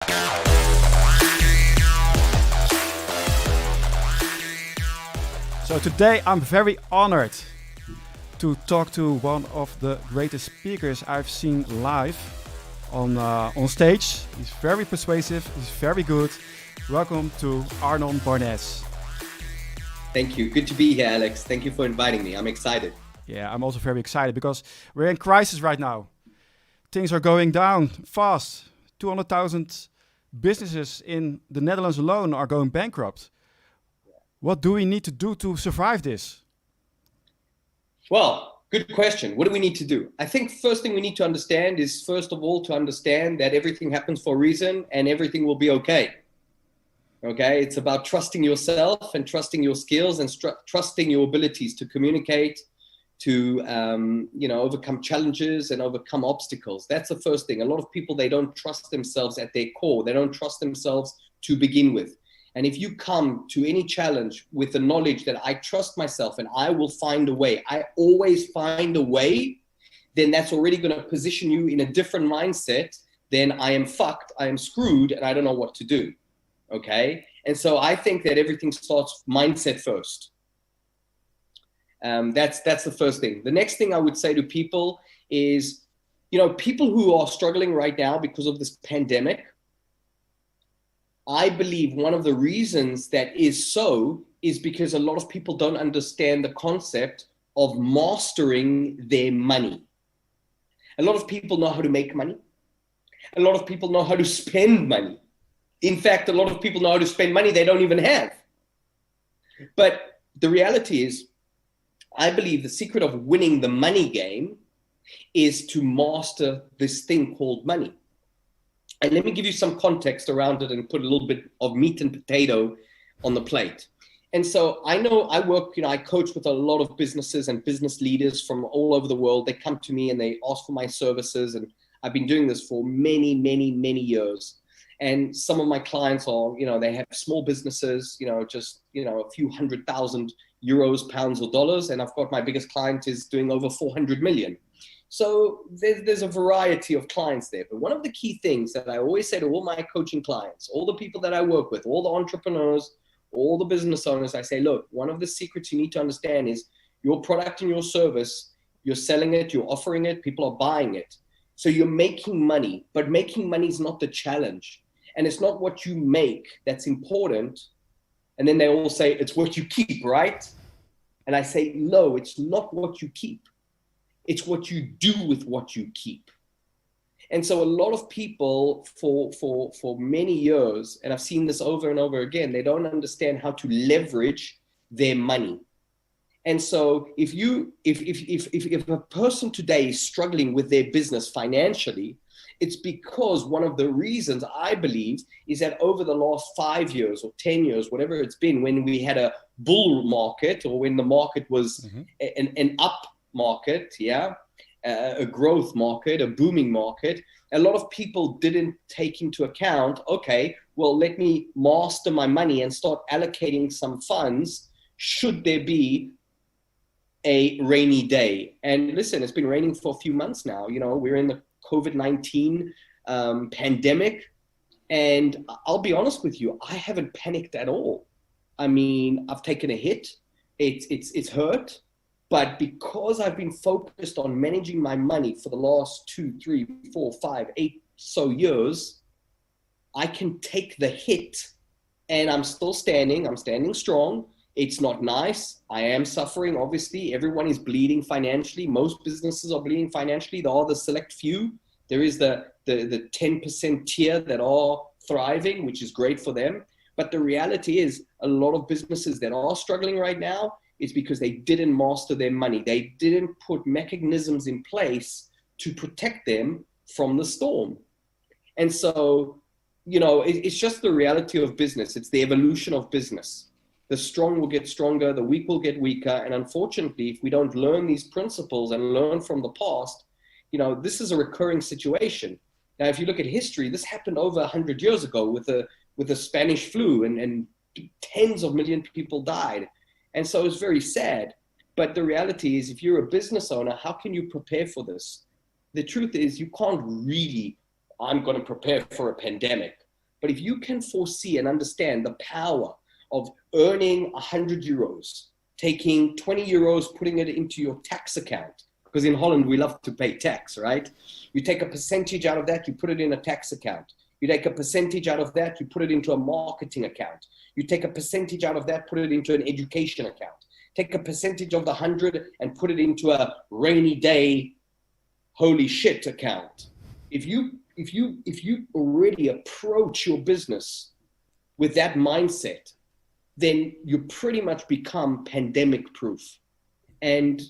So today I'm very honored to talk to one of the greatest speakers I've seen live on stage. He's very persuasive, he's very good. Welcome to Arnon Barnes. Thank you. Good to be here, Alex. Thank you for inviting me. I'm excited. Yeah, I'm also very excited because we're in crisis right now. Things are going down fast. 200,000 businesses in the Netherlands alone are going bankrupt. What do we need to do to survive this? Well, good question. What do we need to do? I think first thing we need to understand is, first of all, to understand that everything happens for a reason and everything will be okay. Okay? It's about trusting yourself and trusting your skills and trusting your abilities to communicate, to overcome challenges and overcome obstacles. That's the first thing. A lot of people, they don't trust themselves at their core. They don't trust themselves to begin with. And if you come to any challenge with the knowledge that I trust myself and I will find a way, I always find a way, then that's already going to position you in a different mindset than I am fucked, I am screwed, and I don't know what to do. Okay? And so I think that everything starts mindset first. That's the first thing. The next thing I would say to people is, people who are struggling right now because of this pandemic, I believe one of the reasons that is because a lot of people don't understand the concept of mastering their money. A lot of people know how to make money. A lot of people know how to spend money. In fact, a lot of people know how to spend money they don't even have. But the reality is, I believe the secret of winning the money game is to master this thing called money. And let me give you some context around it and put a little bit of meat and potato on the plate. And so I know I work, I coach with a lot of businesses and business leaders from all over the world. They come to me and they ask for my services. And I've been doing this for many, many, many years. And some of my clients are, they have small businesses, just, a few €100,000, pounds or dollars. And I've got my biggest client is doing over 400 million. So there's a variety of clients there. But one of the key things that I always say to all my coaching clients, all the people that I work with, all the entrepreneurs, all the business owners, I say, look, one of the secrets you need to understand is your product and your service, you're selling it, you're offering it, people are buying it. So you're making money, but making money is not the challenge. And it's not what you make that's important. And then they all say, it's what you keep, right? And I say, no, it's not what you keep. It's what you do with what you keep. And so a lot of people for many years, and I've seen this over and over again, they don't understand how to leverage their money. And so if a person today is struggling with their business financially, it's because one of the reasons I believe is that over the last 5 years or 10 years, whatever it's been, when we had a bull market or when the market was an up market, a growth market, a booming market, a lot of people didn't take into account, okay, well, let me master my money and start allocating some funds should there be a rainy day. And listen, it's been raining for a few months now. We're in the COVID-19 pandemic, and I'll be honest with you, I haven't panicked at all. I mean, I've taken a hit. It's hurt. But because I've been focused on managing my money for the last 2, 3, 4, 5, 8 so years, I can take the hit and I'm still standing. I'm standing strong. It's not nice. I am suffering, obviously. Everyone is bleeding financially. Most businesses are bleeding financially. There are the select few. There is the 10% tier that are thriving, which is great for them. But the reality is a lot of businesses that are struggling right now, it's because they didn't master their money. They didn't put mechanisms in place to protect them from the storm. And so, it's just the reality of business. It's the evolution of business. The strong will get stronger, the weak will get weaker. And unfortunately, if we don't learn these principles and learn from the past, this is a recurring situation. Now, if you look at history, this happened over 100 years ago with the Spanish flu and tens of million people died. And so it's very sad. But the reality is, if you're a business owner, how can you prepare for this? The truth is, you can't really, I'm going to prepare for a pandemic. But if you can foresee and understand the power of earning 100 euros, taking 20 euros, putting it into your tax account, because in Holland, we love to pay tax, right? You take a percentage out of that, you put it in a tax account. You take a percentage out of that, you put it into a marketing account. You take a percentage out of that, put it into an education account. Take a percentage of the 100 and put it into a rainy day, holy shit account. If you already approach your business with that mindset, then you pretty much become pandemic proof. And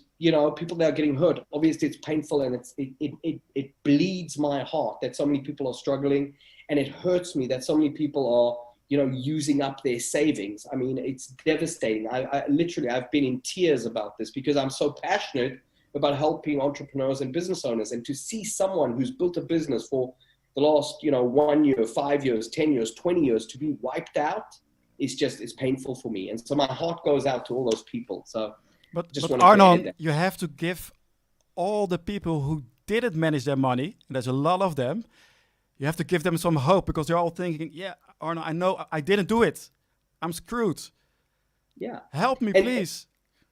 people that are getting hurt, obviously it's painful, and it bleeds my heart that so many people are struggling, and it hurts me that so many people are using up their savings. I mean, it's devastating. I literally, I've been in tears about this because I'm so passionate about helping entrepreneurs and business owners, and to see someone who's built a business for the last 1 year, 5 years, 10 years, 20 years to be wiped out, it's painful for me. And so my heart goes out to all those people. So But Arnon, you have to give all the people who didn't manage their money, and there's a lot of them, you have to give them some hope, because they're all thinking, yeah, Arnon, I know I didn't do it. I'm screwed. Yeah. Help me, please.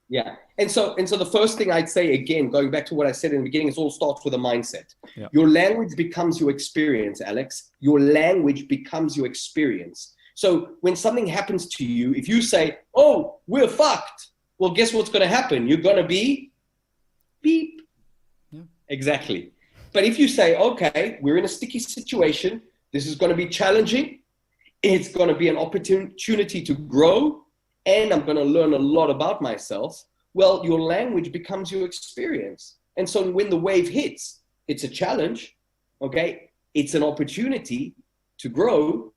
Yeah. And so the first thing I'd say, again, going back to what I said in the beginning, it all starts with a mindset. Yeah. Your language becomes your experience, Alex. Your language becomes your experience. So when something happens to you, if you say, oh, we're fucked, well, guess what's going to happen? You're going to be beep. Yeah. Exactly. But if you say, okay, we're in a sticky situation, this is going to be challenging, it's going to be an opportunity to grow, and I'm going to learn a lot about myself, well, your language becomes your experience. And so when the wave hits, it's a challenge, okay? It's an opportunity to grow,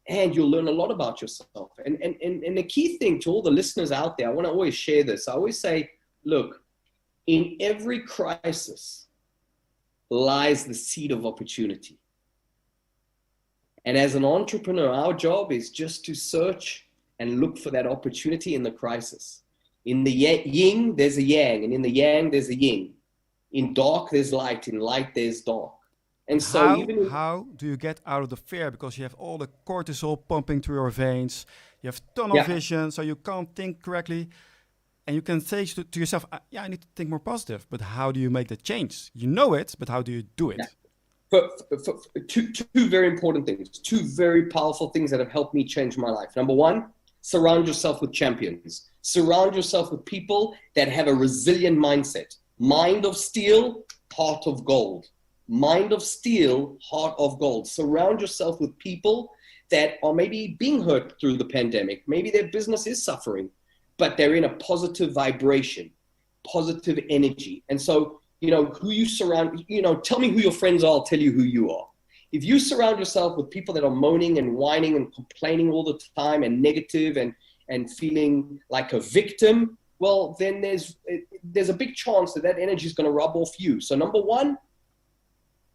and you'll learn a lot about yourself. And the key thing to all the listeners out there, I want to always share this. I always say, look, in every crisis lies the seed of opportunity. And as an entrepreneur, our job is just to search and look for that opportunity in the crisis. In the yin, there's a yang, and in the yang, there's a yin. In dark, there's light. In light, there's dark. And so how do you get out of the fear? Because you have all the cortisol pumping through your veins. You have tunnel vision, so you can't think correctly. And you can say to yourself, I need to think more positive. But how do you make that change? You know it, but how do you do it? Yeah. For two very important things, two very powerful things that have helped me change my life. Number one, surround yourself with champions. Surround yourself with people that have a resilient mindset. Mind of steel, heart of gold. Mind of steel, heart of gold. Surround yourself with people that are maybe being hurt through the pandemic. Maybe their business is suffering, but they're in a positive vibration, positive energy. And so, who you surround, tell me who your friends are, I'll tell you who you are. If you surround yourself with people that are moaning and whining and complaining all the time and negative and feeling like a victim, well, then there's a big chance that energy is going to rub off you. So number one,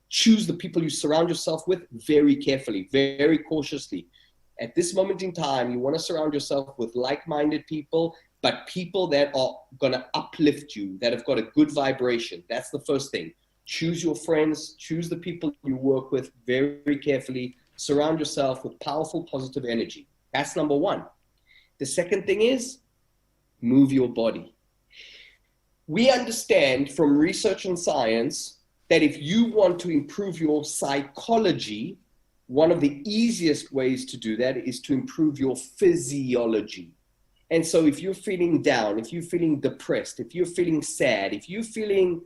choose the people you surround yourself with very carefully, very cautiously. At this moment in time, you want to surround yourself with like-minded people, but people that are going to uplift you, that have got a good vibration. That's the first thing. Choose your friends, choose the people you work with very, very carefully. Surround yourself with powerful, positive energy. That's number one. The second thing is move your body. We understand from research and science that if you want to improve your psychology, one of the easiest ways to do that is to improve your physiology. And so if you're feeling down, if you're feeling depressed, if you're feeling sad, if you're feeling,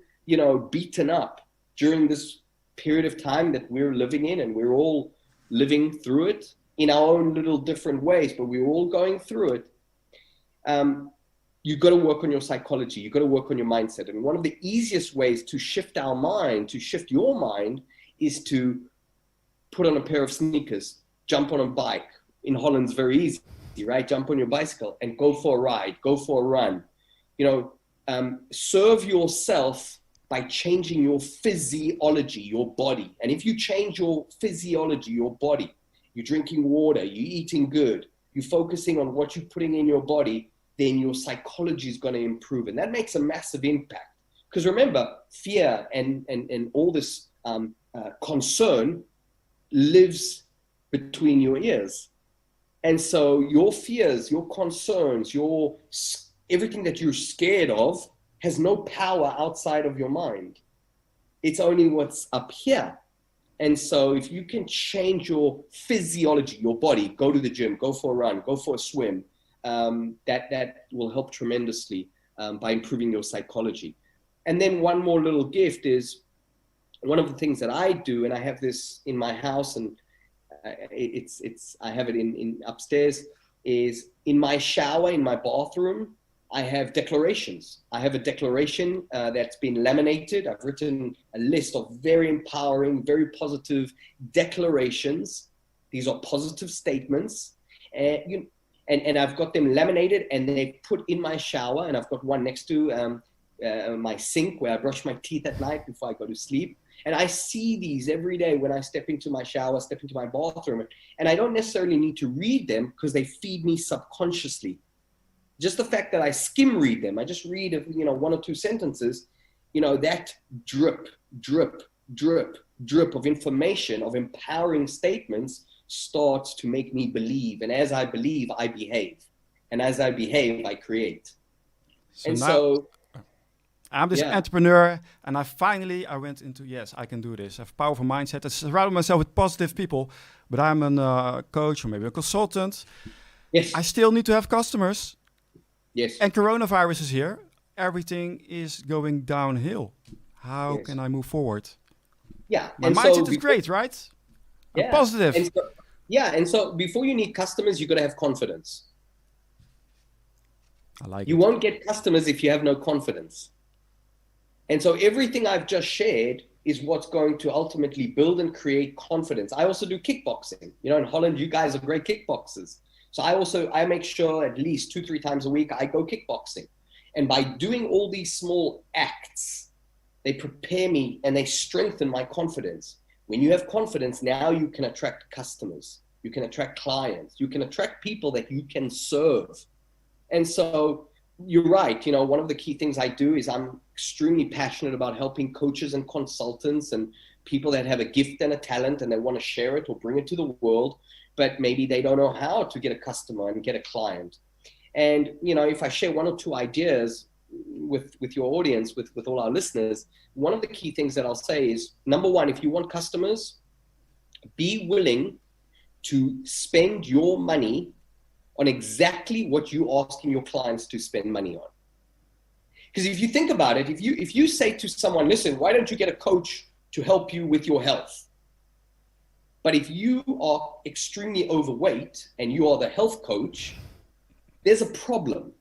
beaten up during this period of time that we're living in, and we're all living through it in our own little different ways, but we're all going through it. You've got to work on your psychology. You've got to work on your mindset. And one of the easiest ways to shift our mind, to shift your mind, is to put on a pair of sneakers, jump on a bike. In Holland, it's very easy, right? Jump on your bicycle and go for a ride, go for a run. Serve yourself by changing your physiology, your body. And if you change your physiology, your body, you're drinking water, you're eating good, you're focusing on what you're putting in your body, then your psychology is going to improve. And that makes a massive impact. Because remember, fear and all this concern lives between your ears. And so your fears, your concerns, everything that you're scared of has no power outside of your mind. It's only what's up here. And so if you can change your physiology, your body, go to the gym, go for a run, go for a swim, that will help tremendously by improving your psychology. And then one more little gift is one of the things that I do, and I have this in my house, and I have it in upstairs, is in my shower, in my bathroom, I have declarations. I have a declaration that's been laminated. I've written a list of very empowering, very positive declarations. These are positive statements. And I've got them laminated and they put in my shower. And I've got one next to my sink where I brush my teeth at night before I go to sleep. And I see these every day when I step into my shower, step into my bathroom. And I don't necessarily need to read them because they feed me subconsciously. Just the fact that I skim read them, I just read, one or two sentences, that drip, drip, drip, drip of information, of empowering statements starts to make me believe. And as I believe, I behave. And as I behave, I create. So I'm this entrepreneur, and I went into, yes, I can do this. I have a powerful mindset. I surround myself with positive people, but I'm a coach or maybe a consultant. Yes. I still need to have customers. Yes. And coronavirus is here. Everything is going downhill. How can I move forward? Yeah. My mindset is great, right? Yeah. I'm positive. And so before you need customers, you got to have confidence. I like You won't get customers if you have no confidence. And so everything I've just shared is what's going to ultimately build and create confidence. I also do kickboxing. In Holland, you guys are great kickboxers. So I make sure at least 2-3 times a week I go kickboxing. And by doing all these small acts, they prepare me and they strengthen my confidence. When you have confidence, now you can attract customers. You can attract clients. You can attract people that you can serve. And so you're right. One of the key things I do is I'm extremely passionate about helping coaches and consultants and people that have a gift and a talent and they want to share it or bring it to the world, but maybe they don't know how to get a customer and get a client. And, if I share one or two ideas with your audience, with all our listeners, one of the key things that I'll say is, number one, if you want customers, be willing to spend your money on exactly what you're asking your clients to spend money on. Because if you think about it, if you say to someone, listen, why don't you get a coach to help you with your health? But if you are extremely overweight and you are the health coach, there's a problem.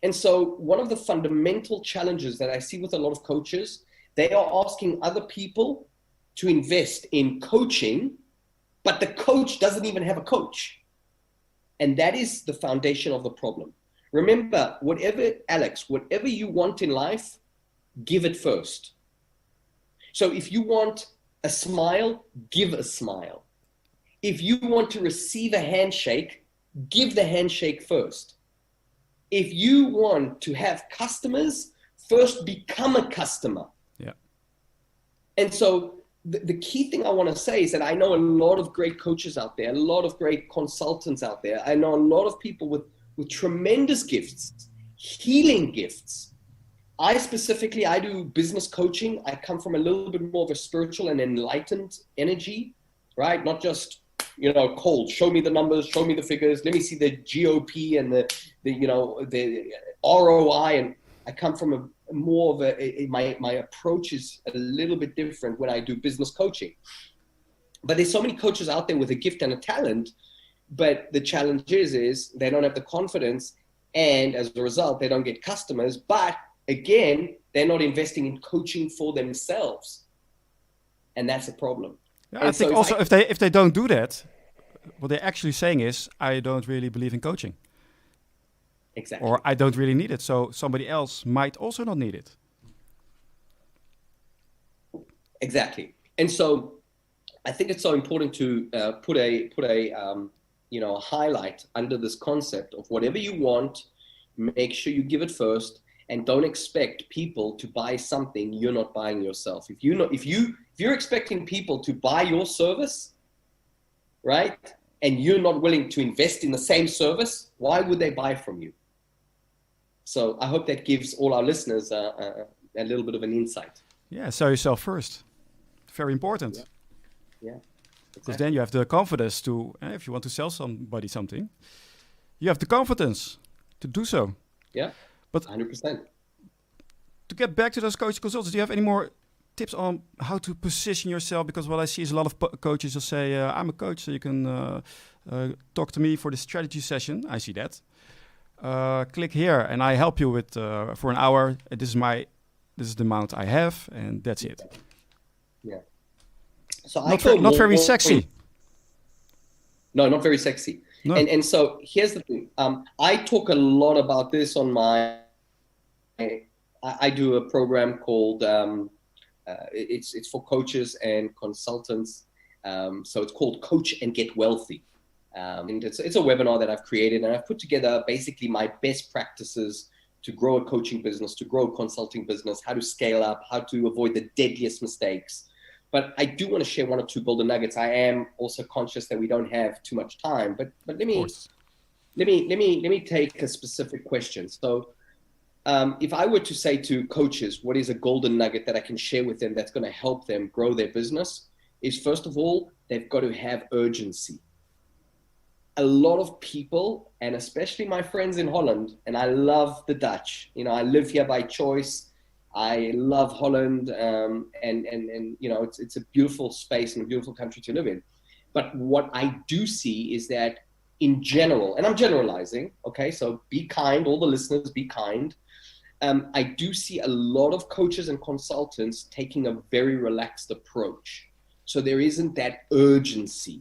And so one of the fundamental challenges that I see with a lot of coaches, they are asking other people to invest in coaching, but the coach doesn't even have a coach. And that is the foundation of the problem. Remember, whatever you want in life, give it first. So if you want a smile, give a smile. If you want to receive a handshake, give the handshake first. If you want to have customers, first become a customer. Yeah. And so the key thing I want to say is that I know a lot of great coaches out there, a lot of great consultants out there. I know a lot of people with tremendous gifts, healing gifts. I do business coaching. I come from a little bit more of a spiritual and enlightened energy, right? Not just, cold, show me the numbers, show me the figures, let me see the GOP and the ROI. And I come from a more of my approach is a little bit different when I do business coaching. But there's so many coaches out there with a gift and a talent, but the challenge is they don't have the confidence, and as a result, they don't get customers. But again, they're not investing in coaching for themselves, and that's a problem. Yeah, I think also if they don't do that, what they're actually saying is, I don't really believe in coaching. Exactly. Or I don't really need it, so somebody else might also not need it. Exactly. And so I think it's so important to put a highlight under this concept of whatever you want, make sure you give it first, and don't expect people to buy something you're not buying yourself. If you're expecting people to buy your service, right? And you're not willing to invest in the same service, why would they buy from you? So I hope that gives all our listeners a little bit of an insight. Yeah, sell yourself first. Very important. Yeah. Because Exactly. then you have the confidence to, if you want to sell somebody something, you have the confidence to do so. Yeah, but 100%. To get back to those coaching consultants, do you have any more tips on how to position yourself? Because what I see is a lot of coaches will say, I'm a coach, so you can talk to me for the strategy session. I see that. Click here and I help you with for an hour. This is the amount I have, and that's it. Yeah. So not very sexy. No, not very sexy. No. And so here's the thing. I talk a lot about this on my. I do a program called. It's for coaches and consultants. So it's called Coach and Get Wealthy. And it's a webinar that I've created, and I've put together basically my best practices to grow a coaching business, to grow a consulting business, how to scale up, how to avoid the deadliest mistakes. But I do want to share one or two golden nuggets. I am also conscious that we don't have too much time, but let me take a specific question. So if I were to say to coaches, what is a golden nugget that I can share with them that's going to help them grow their business, is first of all, they've got to have urgency. A lot of people, and especially my friends in Holland, and I love the Dutch, I live here by choice. I love Holland, and it's a beautiful space and a beautiful country to live in. But what I do see is that in general, and I'm generalizing, okay, so be kind, all the listeners, be kind. I do see a lot of coaches and consultants taking a very relaxed approach. So there isn't that urgency.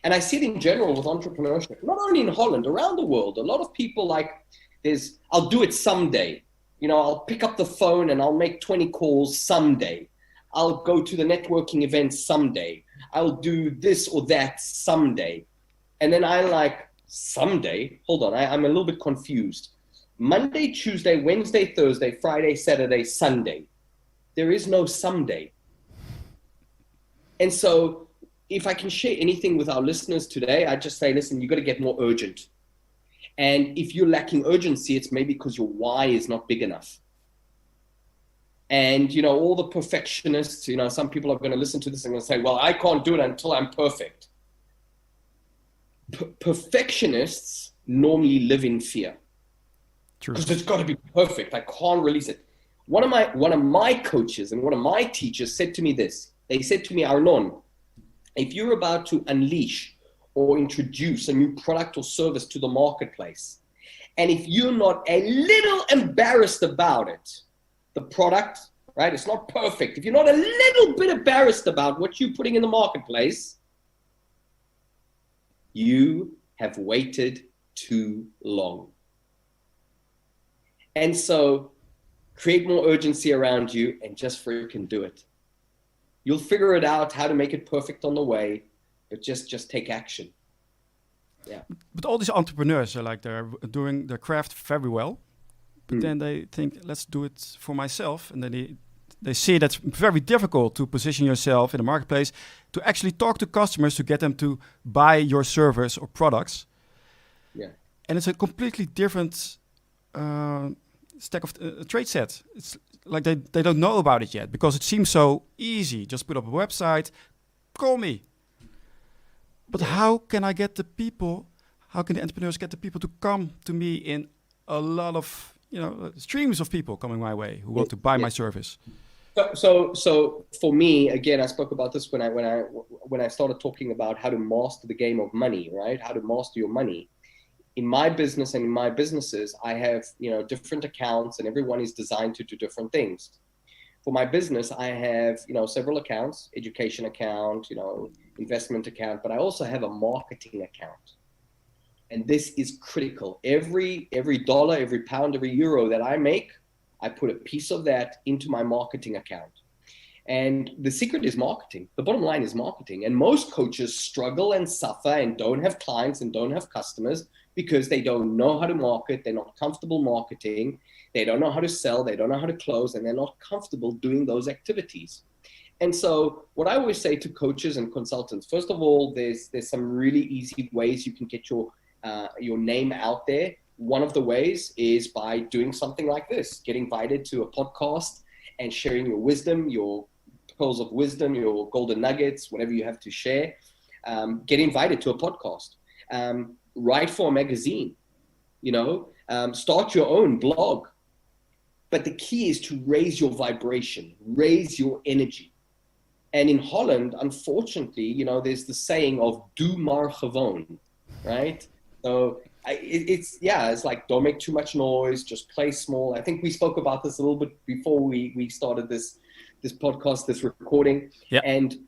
And I see it in general with entrepreneurship, not only in Holland, around the world. A lot of people I'll do it someday. I'll pick up the phone and I'll make 20 calls someday. I'll go to the networking event someday. I'll do this or that someday. And then someday, hold on, I'm a little bit confused. Monday, Tuesday, Wednesday, Thursday, Friday, Saturday, Sunday. There is no someday. And so if I can share anything with our listeners today, I just say, listen, you got to get more urgent. And if you're lacking urgency, it's maybe because your why is not big enough. And, all the perfectionists, some people are going to listen to this and going to say, well, I can't do it until I'm perfect. Perfectionists normally live in fear. True. Because it's got to be perfect. I can't release it. One of my coaches and one of my teachers said to me this. They said to me, Arnon, if you're about to unleash or introduce a new product or service to the marketplace, and if you're not a little embarrassed about it, the product, right, it's not perfect. If you're not a little bit embarrassed about what you're putting in the marketplace, you have waited too long. And so create more urgency around you and just freaking do it. You'll figure it out how to make it perfect on the way, but just take action. Yeah. But all these entrepreneurs are they're doing their craft very well, but then they think, let's do it for myself. And then they see that's very difficult to position yourself in the marketplace, to actually talk to customers, to get them to buy your service or products. Yeah. And it's a completely different stack of trade set. It's like they don't know about it yet because it seems so easy. Just put up a website, call me. But how can I get the people, how can the entrepreneurs get the people to come to me in a lot of, streams of people coming my way who want to buy my service? So for me, again, I spoke about this when I started talking about how to master the game of money, right? How to master your money. In my business and in my businesses, I have, different accounts, and everyone is designed to do different things. For my business, I have, several accounts, education account, investment account, but I also have a marketing account. And this is critical. Every dollar, every pound, every euro that I make, I put a piece of that into my marketing account. And the secret is marketing. The bottom line is marketing. And most coaches struggle and suffer and don't have clients and don't have customers because they don't know how to market. They're not comfortable marketing. They don't know how to sell. They don't know how to close, and they're not comfortable doing those activities. And so what I always say to coaches and consultants, first of all, there's some really easy ways you can get your name out there. One of the ways is by doing something like this, get invited to a podcast and sharing your wisdom, your pearls of wisdom, your golden nuggets, whatever you have to share. Get invited to a podcast. Write for a magazine, start your own blog. But the key is to raise your vibration, raise your energy. And in Holland, unfortunately, there's the saying of "doe maar gewoon," right? So it's like don't make too much noise, just play small. I think we spoke about this a little bit before we started this podcast, this recording. Yeah. And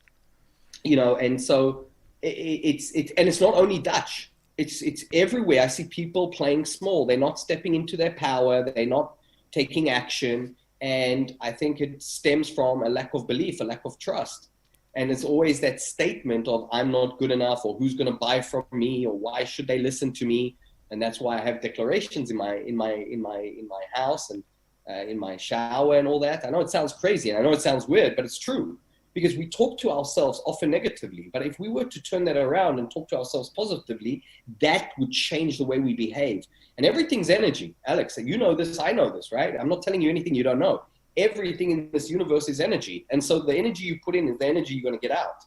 and so it's not only Dutch. It's everywhere. I see people playing small. They're not stepping into their power. They're not taking action. And I think it stems from a lack of belief, a lack of trust. And it's always that statement of I'm not good enough, or who's going to buy from me, or why should they listen to me? And that's why I have declarations in my house and in my shower and all that. I know it sounds crazy and I know it sounds weird, but it's true, because we talk to ourselves often negatively. But if we were to turn that around and talk to ourselves positively, that would change the way we behave. And everything's energy. Alex, you know this, I know this, right? I'm not telling you anything you don't know. Everything in this universe is energy. And so the energy you put in is the energy you're going to get out.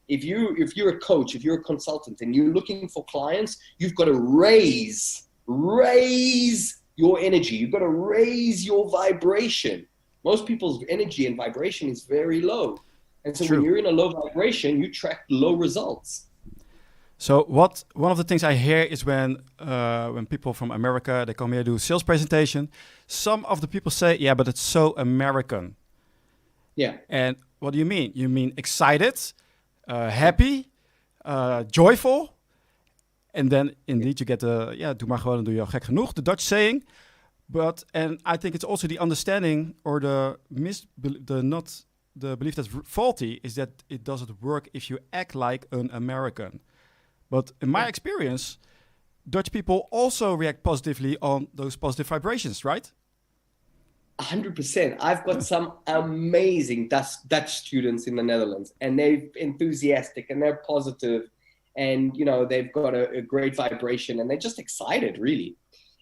If you're a coach, if you're a consultant and you're looking for clients, you've got to raise your energy. You've got to raise your vibration. Most people's energy and vibration is very low. And so when you're in a low vibration, you track low results. So one of the things I hear is when people from America, they come here to do sales presentation, some of the people say, yeah, but it's so American. Yeah. And what do you mean? You mean excited, happy, joyful. And then indeed you get doe maar gewoon, dan doe je al gek genoeg, the Dutch saying. And I think it's also the understanding or the belief that's faulty is that it doesn't work if you act like an American. But in my experience, Dutch people also react positively on those positive vibrations, right? 100%. I've got some amazing Dutch students in the Netherlands, and they're enthusiastic and they're positive, and they've got a great vibration, and they're just excited, really.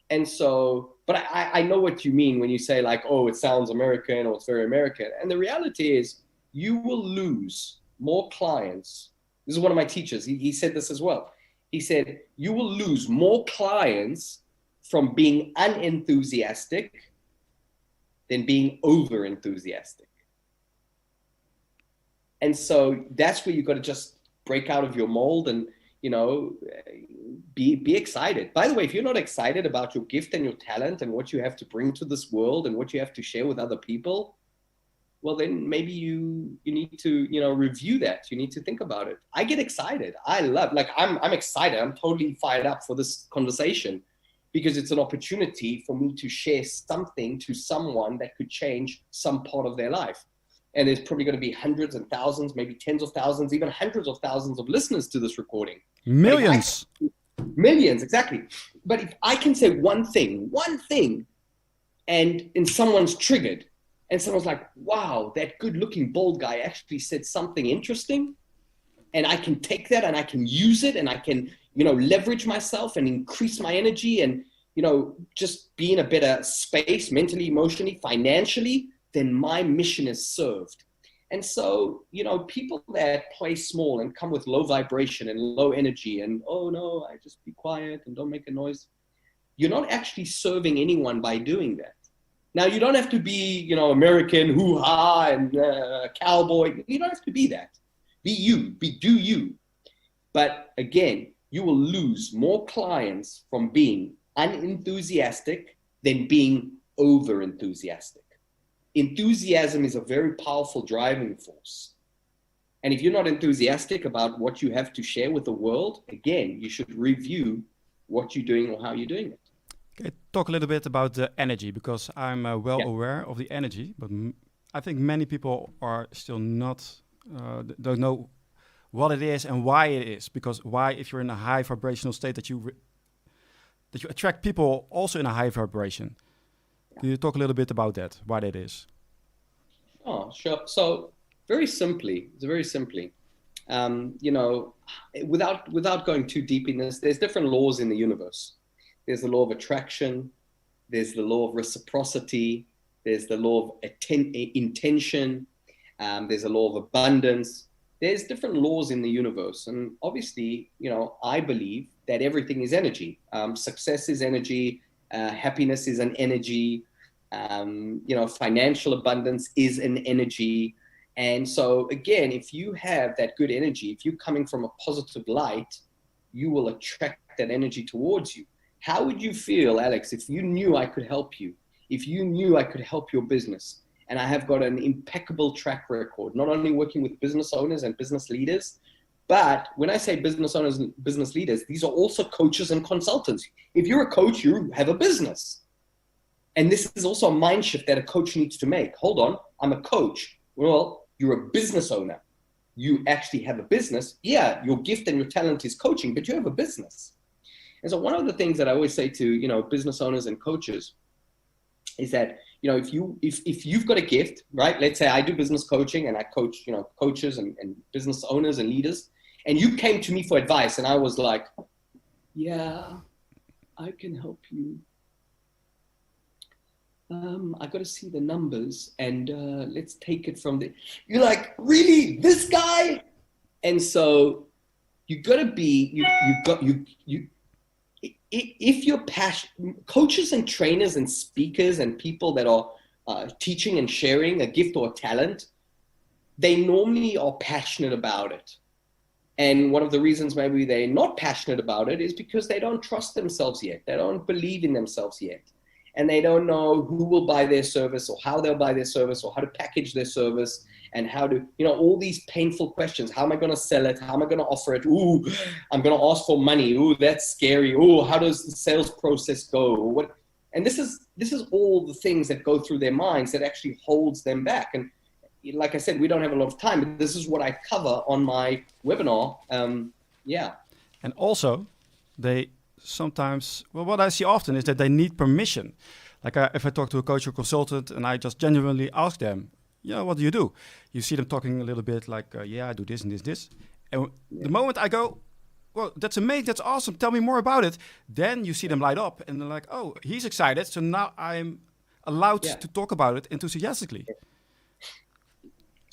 And so, but I know what you mean when you say like, oh, it sounds American or it's very American. And the reality is you will lose more clients. This is one of my teachers. He said this as well. He said, you will lose more clients from being unenthusiastic than being over-enthusiastic. And so that's where you've got to just break out of your mold and, be excited. By the way, if you're not excited about your gift and your talent and what you have to bring to this world and what you have to share with other people, well, then maybe you need to, review that. You need to think about it. I get excited. I'm excited. I'm totally fired up for this conversation because it's an opportunity for me to share something to someone that could change some part of their life. And there's probably going to be hundreds and thousands, maybe tens of thousands, even hundreds of thousands of listeners to this recording. Millions. Millions, exactly. But if I can say one thing, and someone's triggered, and someone's like, wow, that good-looking bald guy actually said something interesting, and I can take that and I can use it and I can, leverage myself and increase my energy and, just be in a better space mentally, emotionally, financially, then my mission is served. And so, people that play small and come with low vibration and low energy and, oh no, I just be quiet and don't make a noise. You're not actually serving anyone by doing that. Now, you don't have to be, American, hoo-ha, and cowboy. You don't have to be that. Be you. Do you. But again, you will lose more clients from being unenthusiastic than being over-enthusiastic. Enthusiasm is a very powerful driving force. And if you're not enthusiastic about what you have to share with the world, again, you should review what you're doing or how you're doing it. Okay, talk a little bit about the energy, because I'm aware of the energy, but I think many people are still not, don't know what it is and why it is. Because why, if you're in a high vibrational state, that you attract people also in a high vibration. Can you talk a little bit about that, why that is? Oh, sure. So Very simply, you know, without going too deep in this, there's different laws in the universe. There's the law of attraction. There's the law of reciprocity. There's the law of intention. There's a law of abundance. There's different laws in the universe. And obviously, you know, I believe that everything is energy. Success is energy. Happiness is an energy. You know, financial abundance is an energy. And so again, if you have that good energy, if you're coming from a positive light, you will attract that energy towards you. How would you feel, Alex, if you knew I could help you? If you knew I could help your business? And I have got an impeccable track record, not only working with business owners and business leaders, but when I say business owners and business leaders, these are also coaches and consultants. If you're a coach, you have a business. And this is also a mind shift that a coach needs to make. Hold on, I'm a coach. Well, you're a business owner. You actually have a business. Yeah, your gift and your talent is coaching, but you have a business. And so one of the things that I always say to, you know, business owners and coaches is that, you know, if you've got a gift, right? Let's say I do business coaching and I coach, you know, coaches and business owners and leaders, and you came to me for advice and I was like, yeah, I can help you. I got to see the numbers and let's take it from the, you're like, really, this guy? And so you got to be, if you're passionate, coaches and trainers and speakers and people that are teaching and sharing a gift or a talent, they normally are passionate about it. And one of the reasons maybe they're not passionate about it is because they don't trust themselves yet. They don't believe in themselves yet. And they don't know who will buy their service or how they'll buy their service or how to package their service and how to, you know, all these painful questions. How am I going to sell it? How am I going to offer it? Ooh, I'm going to ask for money. Ooh, that's scary. Ooh, how does the sales process go? What? And this is all the things that go through their minds that actually holds them back. And like I said, we don't have a lot of time, but this is what I cover on my webinar. Yeah. And also, they sometimes, well, what I see often is that they need permission. Like if I talk to a coach or consultant and I just genuinely ask them, yeah, what do you do? You see them talking a little bit like, yeah, I do this and this. And the moment I go, well, that's amazing, that's awesome, tell me more about it. Then you see them light up and they're like, oh, he's excited. So now I'm allowed to talk about it enthusiastically.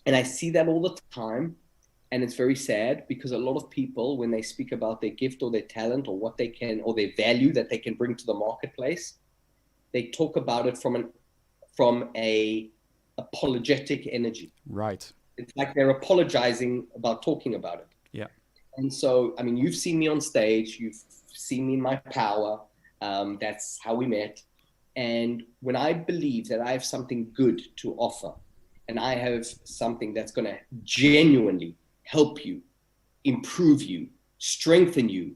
And I see that all the time. And it's very sad because a lot of people, when they speak about their gift or their talent or what they can, or their value that they can bring to the marketplace, they talk about it from a apologetic energy. Right. It's like they're apologizing about talking about it. Yeah. And so, I mean, you've seen me on stage, you've seen me in my power. That's how we met. And when I believe that I have something good to offer, and I have something that's going to genuinely help you, improve you, strengthen you,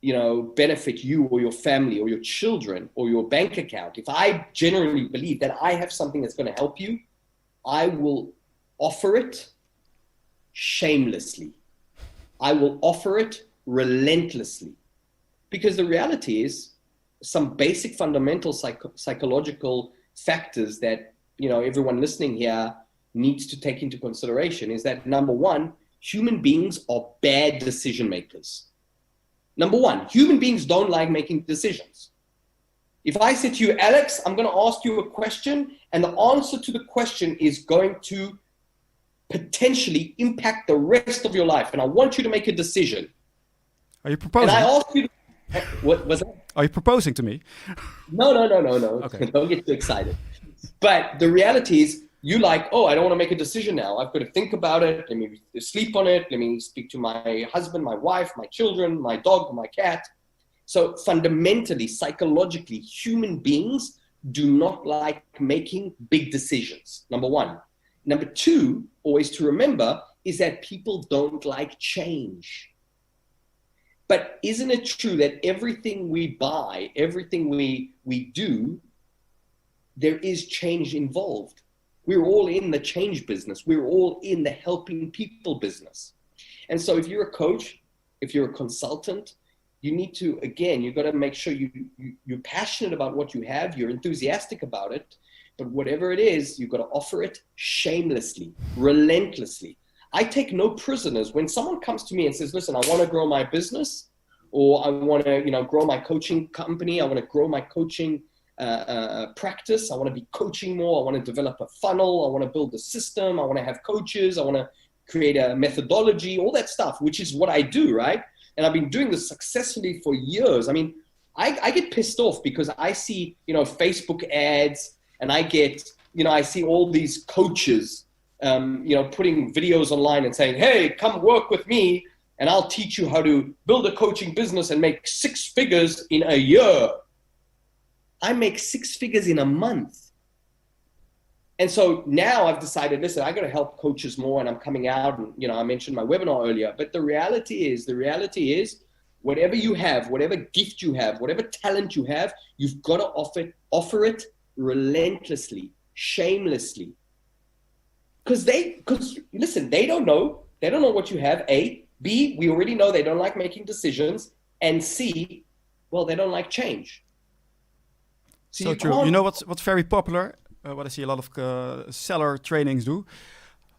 you know, benefit you or your family or your children or your bank account. If I genuinely believe that I have something that's going to help you, I will offer it shamelessly. I will offer it relentlessly. Because the reality is some basic fundamental psychological factors that, you know, everyone listening here needs to take into consideration is that, number one, human beings are bad decision makers. Number one, human beings don't like making decisions. If I said to you, Alex, I'm going to ask you a question, and the answer to the question is going to potentially impact the rest of your life, and I want you to make a decision. Are you proposing? And I ask you, what was that? Are you proposing to me? No. Okay. Don't get too excited. But the reality is, you like, oh, I don't want to make a decision now. I've got to think about it. Let me sleep on it. Let me speak to my husband, my wife, my children, my dog, my cat. So fundamentally, psychologically, human beings do not like making big decisions, number one. Number two, always to remember, is that people don't like change. But isn't it true that everything we buy, everything we do, there is change involved? We're all in the change business. We're all in the helping people business. And so if you're a coach, if you're a consultant, you need to, again, you've got to make sure you're passionate about what you have, you're enthusiastic about it, But whatever it is, you've got to offer it shamelessly, relentlessly. I take no prisoners. When someone comes to me and says, listen, I want to grow my business, or I want to, grow my coaching company. I want to grow my coaching practice. I want to be coaching more. I want to develop a funnel. I want to build a system. I want to have coaches. I want to create a methodology, all that stuff, which is what I do, right? And I've been doing this successfully for years. I mean, I get pissed off because I see, Facebook ads, and I get, I see all these coaches, putting videos online and saying, hey, come work with me and I'll teach you how to build a coaching business and make 6 figures in a year. I make 6 figures in a month. And so now I've decided, listen, I got to help coaches more, and I'm coming out, and, I mentioned my webinar earlier, but the reality is whatever you have, whatever gift you have, whatever talent you have, you've got to offer it relentlessly, shamelessly. Because listen, they don't know what you have. A, B, we already know they don't like making decisions, and C, well, they don't like change. So true. You know what's very popular? What I see a lot of seller trainings do.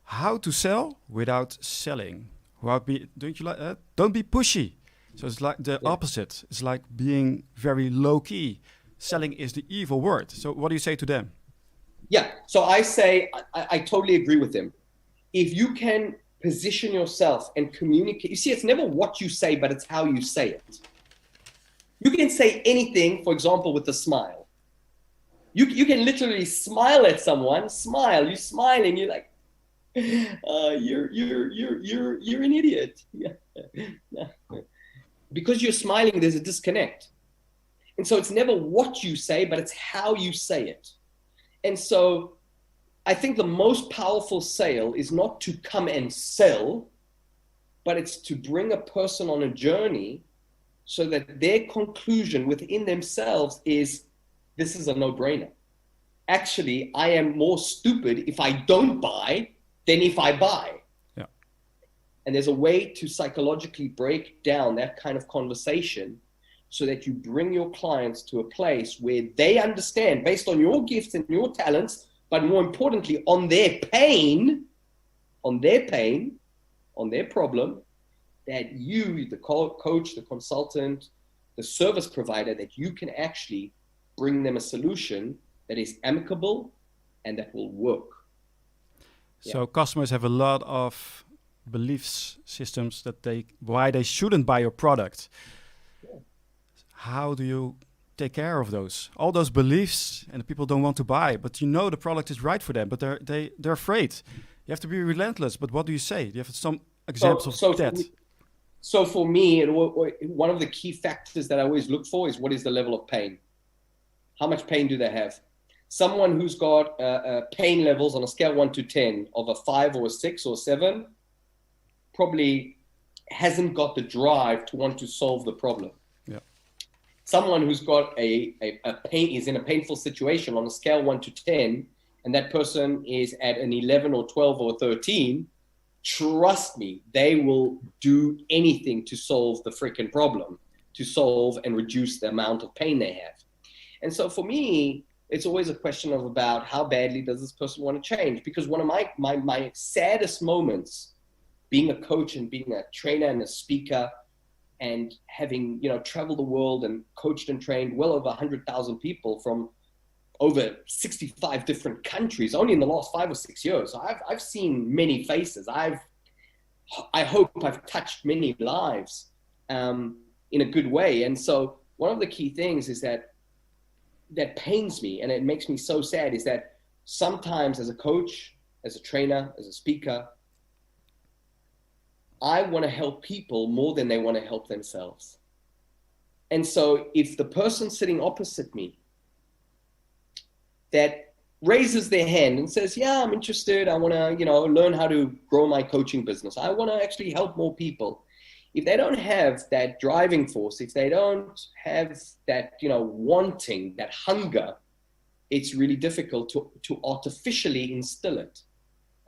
How to sell without selling. Don't be pushy. So it's like the opposite. It's like being very low key. Selling is the evil word. So what do you say to them? Yeah. So I say I totally agree with them. If you can position yourself and communicate, you see, it's never what you say, but it's how you say it. You can say anything, for example, with a smile. You can literally smile at someone. You're smiling. You're like, you're an idiot. Because you're smiling, there's a disconnect. And so it's never what you say, but it's how you say it. And so I think the most powerful sale is not to come and sell, but it's to bring a person on a journey so that their conclusion within themselves is, this is a no-brainer. Actually, I am more stupid if I don't buy than if I buy. Yeah. And there's a way to psychologically break down that kind of conversation so that you bring your clients to a place where they understand, based on your gifts and your talents, but more importantly, on their pain, on their problem, that you, the coach, the consultant, the service provider, that you can actually bring them a solution that is amicable and that will work. So customers have a lot of beliefs systems why they shouldn't buy your product. Yeah. How do you take care of those? All those beliefs, and the people don't want to buy, but the product is right for them, but they're afraid. You have to be relentless. But what do you say? Do you have some examples of that? So for me, one of the key factors that I always look for is, what is the level of pain? How much pain do they have? Someone who's got pain levels on a scale 1 to 10 of a 5 or a 6 or 7 probably hasn't got the drive to want to solve the problem. Yeah. Someone who's got is in a painful situation on a scale 1 to 10, and that person is at an 11 or 12 or 13, trust me, they will do anything to solve the freaking problem, to solve and reduce the amount of pain they have. And so for me, it's always a question of about how badly does this person want to change? Because one of my saddest moments being a coach and being a trainer and a speaker and having, traveled the world and coached and trained well over 100,000 people from over 65 different countries only in the last 5 or 6 years. So I've seen many faces. I hope I've touched many lives in a good way. And so one of the key things is that pains me and it makes me so sad is that sometimes as a coach, as a trainer, as a speaker, I want to help people more than they want to help themselves. And so if the person sitting opposite me that raises their hand and says, yeah, I'm interested, I want to, learn how to grow my coaching business, I want to actually help more people. If they don't have that driving force, if they don't have that, wanting, that hunger, it's really difficult to artificially instill it.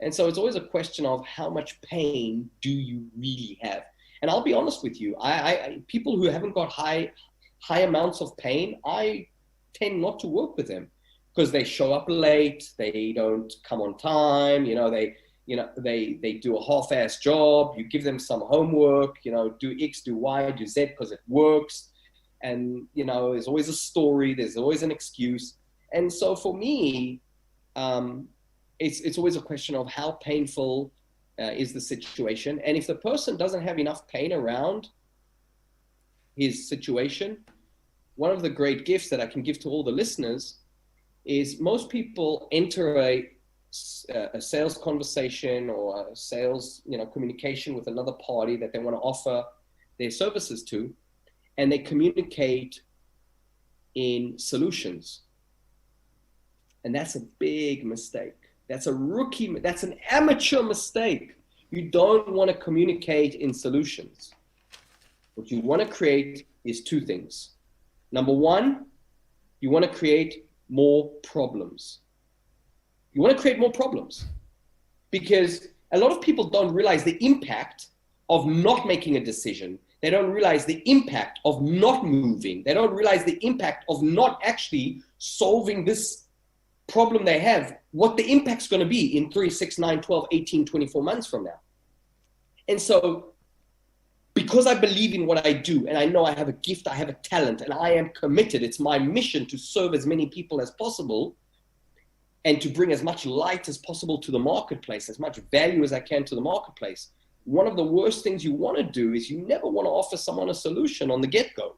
And so it's always a question of how much pain do you really have? And I'll be honest with you, people who haven't got high amounts of pain, I tend not to work with them because they show up late, they don't come on time, they do a half-ass job. You give them some homework, do X, do Y, do Z because it works. And, there's always a story, there's always an excuse. And so for me, it's always a question of how painful is the situation. And if the person doesn't have enough pain around his situation, one of the great gifts that I can give to all the listeners is most people enter a sales conversation or a sales, communication with another party that they want to offer their services to, and they communicate in solutions. And that's a big mistake. That's that's an amateur mistake. You don't want to communicate in solutions. What you want to create is two things. Number one, you want to create more problems. You want to create more problems because a lot of people don't realize the impact of not making a decision. They don't realize the impact of not moving. They don't realize the impact of not actually solving this problem they have, what the impact's going to be in 3, 6, 9, 12, 18, 24 months from now. And so because I believe in what I do, and I know I have a gift, I have a talent, and I am committed, it's my mission to serve as many people as possible and to bring as much light as possible to the marketplace, as much value as I can to the marketplace. One of the worst things you want to do is you never want to offer someone a solution on the get-go.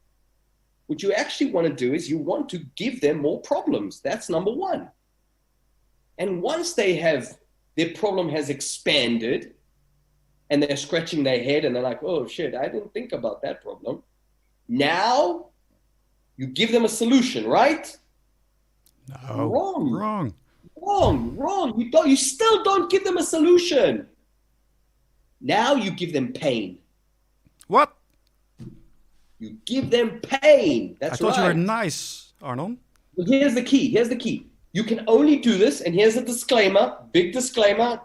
What you actually want to do is you want to give them more problems. That's number one. And once their problem has expanded and they're scratching their head and they're like, oh shit, I didn't think about that problem. Now you give them a solution, right? No. Wrong. You still don't give them a solution. Now you give them pain. What? You give them pain. That's right. I thought you were nice, Arnon. Well, here's the key. You can only do this, and here's a disclaimer, big disclaimer.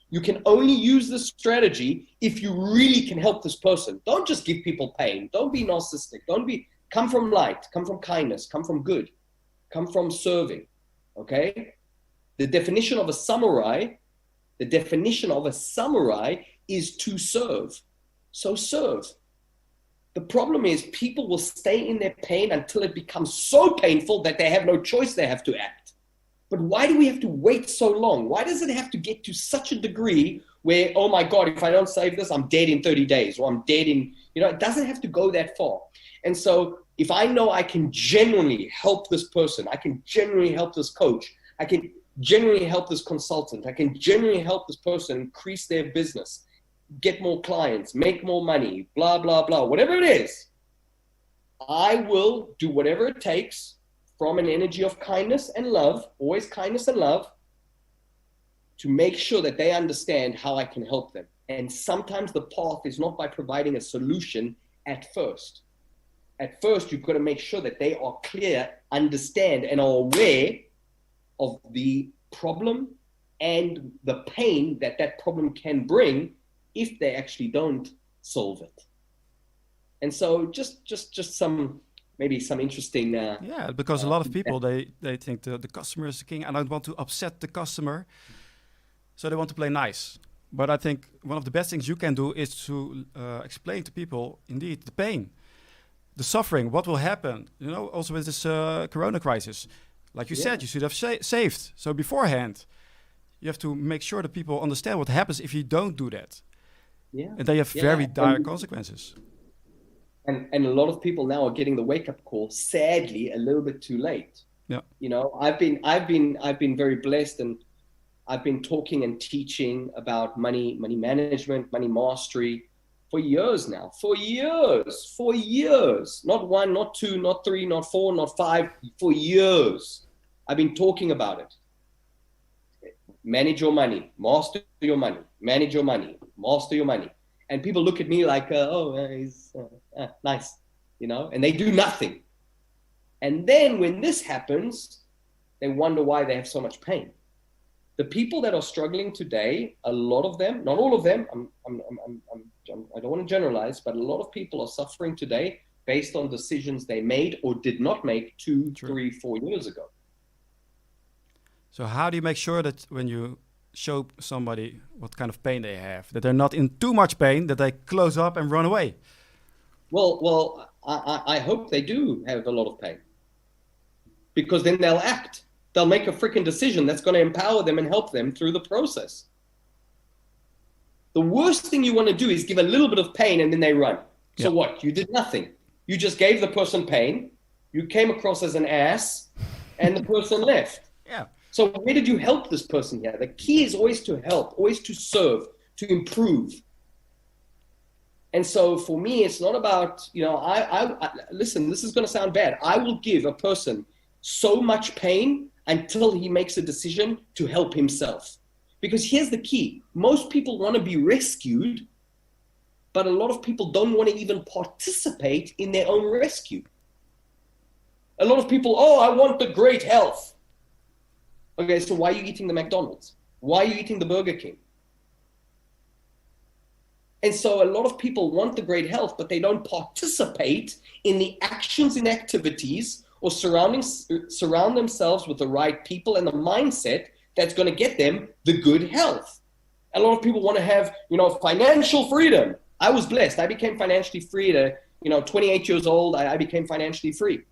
You can only use this strategy if you really can help this person. Don't just give people pain. Don't be narcissistic. Come from light, come from kindness, come from good, come from serving, okay? The definition of a samurai is to serve. So serve. The problem is people will stay in their pain until it becomes so painful that they have no choice, they have to act. But why do we have to wait so long? Why does it have to get to such a degree where, oh my God, if I don't save this, I'm dead in 30 days or I'm dead in, it doesn't have to go that far. And so if I know I can genuinely help this person, I can genuinely help this coach, I can genuinely help this consultant, I can genuinely help this person increase their business, get more clients, make more money, blah, blah, blah, whatever it is, I will do whatever it takes from an energy of kindness and love, always kindness and love, to make sure that they understand how I can help them. And sometimes the path is not by providing a solution at first. At first, you've got to make sure that they are clear, understand, and are aware of the problem and the pain that that problem can bring if they actually don't solve it. And so just some interesting... yeah, because a lot of people, they think the customer is the king and I don't want to upset the customer. So they want to play nice. But I think one of the best things you can do is to explain to people, indeed, the pain, the suffering, what will happen, also with this corona crisis. Like you said, you should have saved. So beforehand, you have to make sure that people understand what happens if you don't do that. Yeah. And they have very dire consequences. And a lot of people now are getting the wake-up call, sadly, a little bit too late. Yeah. I've been very blessed, and I've been talking and teaching about money management, money mastery for years now. For years. Not 1, not 2, not 3, not 4, not 5. For years, I've been talking about it. Manage your money, master your money, manage your money, master your money. And people look at me like, he's nice, and they do nothing. And then when this happens, they wonder why they have so much pain. The people that are struggling today, a lot of them, not all of them, I don't want to generalize, but a lot of people are suffering today based on decisions they made or did not make 2, 3, 4 years ago. So how do you make sure that when you show somebody what kind of pain they have, that they're not in too much pain, that they close up and run away? Well, I hope they do have a lot of pain, because then they'll act. They'll make a freaking decision that's going to empower them and help them through the process. The worst thing you want to do is give a little bit of pain and then they run. So what? You did nothing. You just gave the person pain. You came across as an ass and the person left. Yeah. So where did you help this person here? The key is always to help, always to serve, to improve. And so for me, it's not about, I listen, this is going to sound bad. I will give a person so much pain until he makes a decision to help himself. Because here's the key. Most people want to be rescued, but a lot of people don't want to even participate in their own rescue. A lot of people, I want the great health. Okay, so why are you eating the McDonald's? Why are you eating the Burger King? And so a lot of people want the great health, but they don't participate in the actions and activities or surround themselves with the right people and the mindset that's going to get them the good health. A lot of people want to have, financial freedom. I was blessed. I became financially free at 28 years old. I became financially free.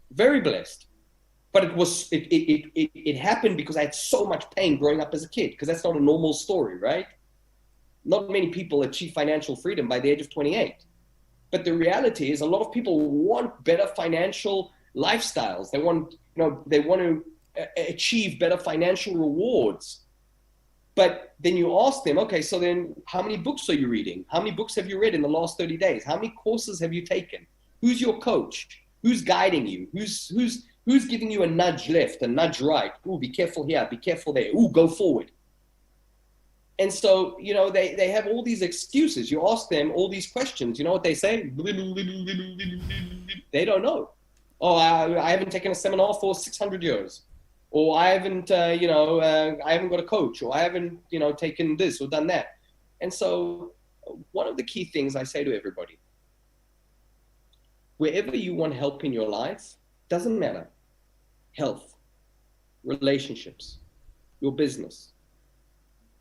Very blessed. But it happened because I had so much pain growing up as a kid, because that's not a normal story, right? Not many people achieve financial freedom by the age of 28. But the reality is a lot of people want better financial lifestyles. They want to achieve better financial rewards. But then you ask them, okay, so then how many books are you reading? How many books have you read in the last 30 days? How many courses have you taken? Who's your coach? Who's guiding you? Who's giving you a nudge left, a nudge right? Ooh, be careful here, be careful there. Ooh, go forward. And so, they have all these excuses. You ask them all these questions. You know what they say? They don't know. Oh, I haven't taken a seminar for 600 years. Or I haven't, I haven't got a coach. Or I haven't, taken this or done that. And so one of the key things I say to everybody, wherever you want help in your life, doesn't matter. Health, relationships, your business,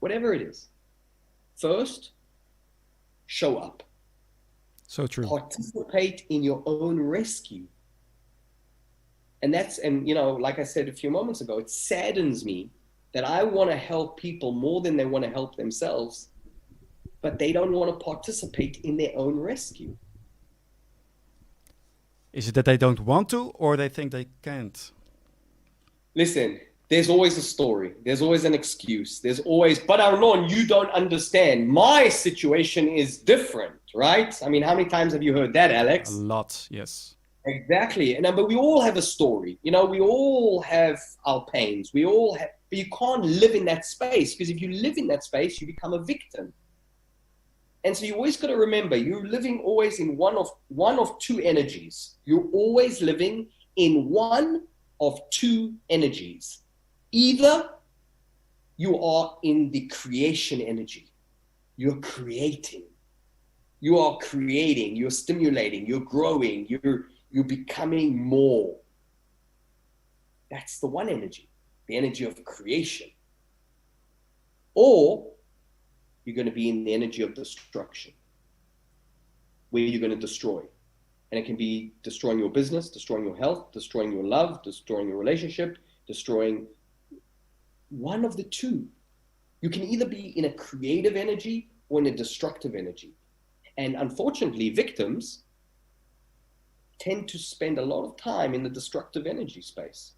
whatever it is. First, show up. So true. Participate in your own rescue. And like I said a few moments ago, it saddens me that I want to help people more than they want to help themselves, but they don't want to participate in their own rescue. Is it that they don't want to, or they think they can't? Listen, there's always a story. There's always an excuse. But Arnon, you don't understand. My situation is different, right? I mean, how many times have you heard that, Alex? A lot, yes. Exactly. But we all have a story. We all have our pains. But you can't live in that space, because if you live in that space, you become a victim. And so you always got to remember, you're living always in one of two energies. You're always living in one of two energies. Either you are in the creation energy. You're creating. You are creating. You're stimulating. You're growing. You're becoming more. That's the one energy, the energy of creation. Or you're going to be in the energy of destruction, where you're going to destroy. And it can be destroying your business, destroying your health, destroying your love, destroying your relationship, destroying one of the two. You can either be in a creative energy or in a destructive energy. And unfortunately, victims tend to spend a lot of time in the destructive energy space.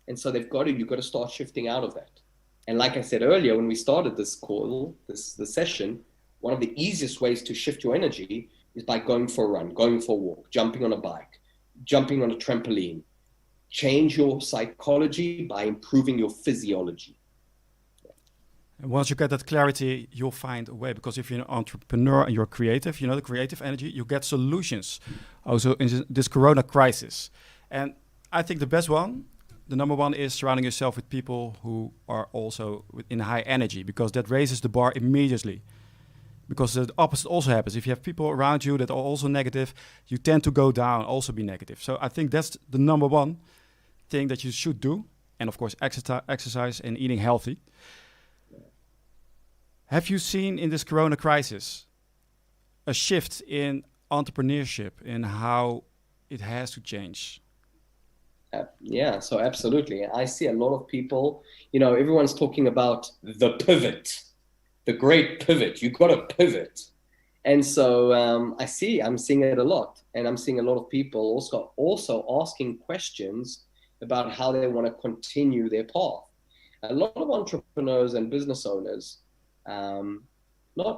And so you've got to start shifting out of that. And like I said earlier, when we started this call, this session, one of the easiest ways to shift your energy is by going for a run, going for a walk, jumping on a bike, jumping on a trampoline. Change your psychology by improving your physiology. And once you get that clarity, you'll find a way. Because if you're an entrepreneur and you're creative, the creative energy, you get solutions. Also in this Corona crisis. And I think the number one is surrounding yourself with people who are also in high energy, because that raises the bar immediately. Because the opposite also happens. If you have people around you that are also negative, you tend to go down, also be negative. So I think that's the number one thing that you should do, and of course exercise and eating healthy. Have you seen in this Corona crisis a shift in entrepreneurship and how it has to change? Yeah, so absolutely. I see a lot of people, everyone's talking about the pivot, the great pivot. You got to pivot. And so I'm seeing it a lot. And I'm seeing a lot of people also asking questions about how they want to continue their path. A lot of entrepreneurs and business owners, not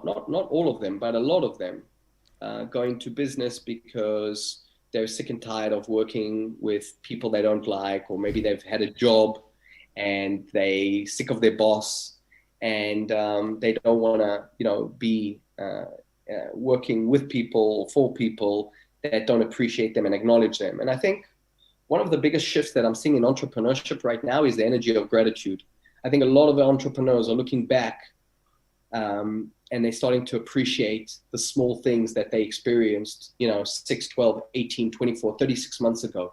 all of them, but a lot of them, go into business because they're sick and tired of working with people they don't like, or maybe they've had a job and they're sick of their boss, and they don't want to, be working with people or for people that don't appreciate them and acknowledge them. And I think one of the biggest shifts that I'm seeing in entrepreneurship right now is the energy of gratitude. I think a lot of entrepreneurs are looking back and they're starting to appreciate the small things that they experienced, 6, 12, 18, 24, 36 months ago.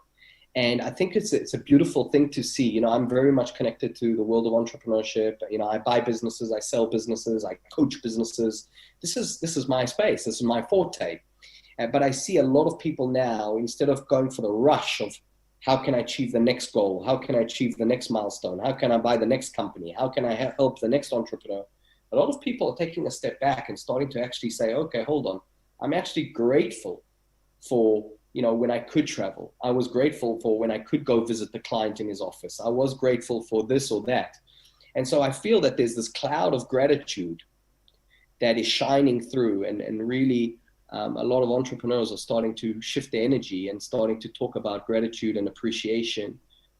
And I think it's a beautiful thing to see. I'm very much connected to the world of entrepreneurship. I buy businesses, I sell businesses, I coach businesses. This is my space. This is my forte. But I see a lot of people now, instead of going for the rush of how can I achieve the next goal? How can I achieve the next milestone? How can I buy the next company? How can I help the next entrepreneur? A lot of people are taking a step back and starting to actually say, okay, hold on. I'm actually grateful for, when I could travel. I was grateful for when I could go visit the client in his office. I was grateful for this or that. And so I feel that there's this cloud of gratitude that is shining through, and really a lot of entrepreneurs are starting to shift their energy and starting to talk about gratitude and appreciation,